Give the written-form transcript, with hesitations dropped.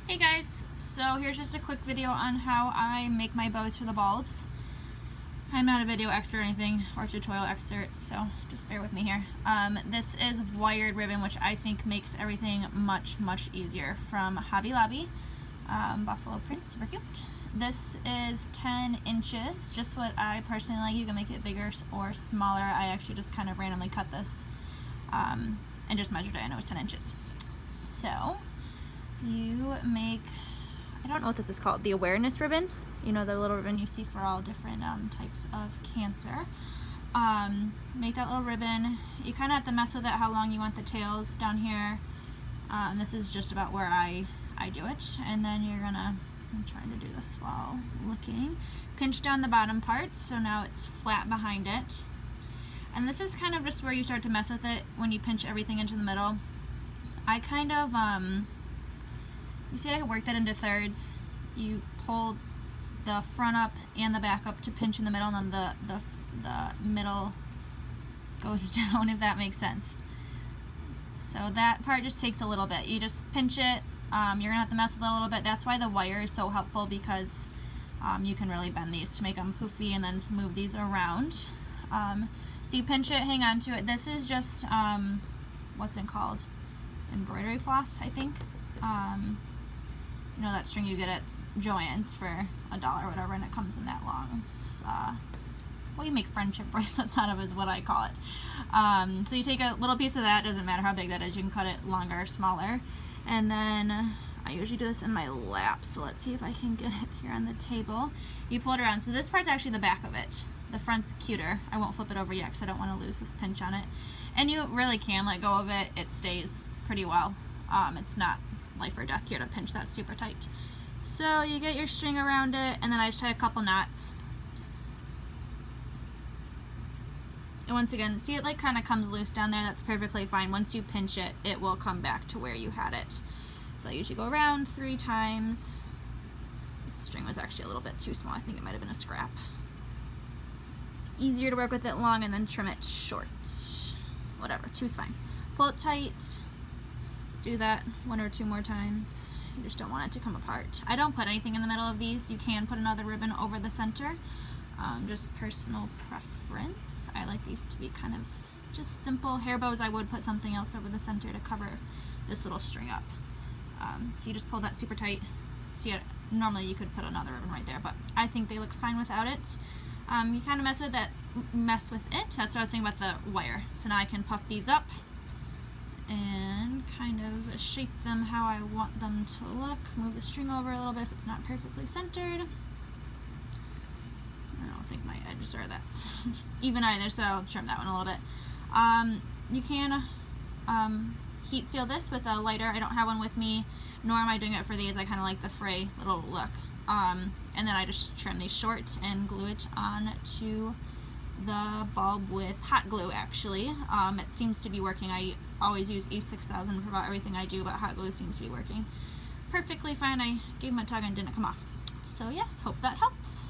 Hey guys, so here's just a quick video on how I make my bows for the bulbs. I'm not a video expert or anything, or tutorial expert, so just bear with me here. This is wired ribbon, which I think makes everything much easier, from Hobby Lobby. Buffalo print, super cute. This is 10 inches, just what I personally like. You can make it bigger or smaller. I actually just kind of randomly cut this and just measured it. I know it's 10 inches. So you make, I don't know what this is called, the awareness ribbon. You know, the little ribbon you see for all different types of cancer. Make that little ribbon. You kind of have to mess with it, how long you want the tails down here. This is just about where I do it. And then you're gonna, I'm trying to do this while looking, pinch down the bottom part so now it's flat behind it. And this is kind of just where you start to mess with it when you pinch everything into the middle. I kind of, you see I work that into thirds. You pull the front up and the back up to pinch in the middle, and then the middle goes down, if that makes sense. So that part just takes a little bit. You just pinch it. You're gonna have to mess with it a little bit. That's why the wire is so helpful, because you can really bend these to make them poofy and then move these around. So you pinch it, hang on to it. This is just, what's it called? Embroidery floss, I think. You know that string you get at Joann's for $1 or whatever, and it comes in that long. Well, you make friendship bracelets out of, is what I call it. So you take a little piece of that, doesn't matter how big that is, you can cut it longer or smaller. And then I usually do this in my lap, so let's see if I can get it here on the table. You pull it around. So this part's actually the back of it. The front's cuter. I won't flip it over yet because I don't want to lose this pinch on it. And you really can let go of it. It stays pretty well. It's not life or death here to pinch that super tight. So you get your string around it, and then I just tie a couple knots. And once again, see, it like kind of comes loose down there. That's perfectly fine. Once you pinch it, it will come back to where you had it. So I usually go around 3 times. This string was actually a little bit too small. I think it might have been a scrap. It's easier to work with it long and then trim it short. Whatever, 2's fine. Pull it tight. Do that 1 or 2 more times. You just don't want it to come apart. I don't put anything in the middle of these. You can put another ribbon over the center. Just personal preference. I like these to be kind of just simple. Hair bows, I would put something else over the center to cover this little string up. So you just pull that super tight. See, normally you could put another ribbon right there, but I think they look fine without it. You kind of mess with it. That's what I was saying about the wire. So now I can puff these up and kind of shape them how I want them to look. Move the string over a little bit if it's not perfectly centered. I don't think my edges are that even either, so I'll trim that one a little bit. You can heat seal this with a lighter. I don't have one with me, nor am I doing it for these. I kind of like the fray little look. And then I just trim these short and glue it on to the bulb with hot glue, actually. It seems to be working. I always use E6000 for about everything I do, but hot glue seems to be working perfectly fine. I gave him a tug and didn't come off. So yes, hope that helps.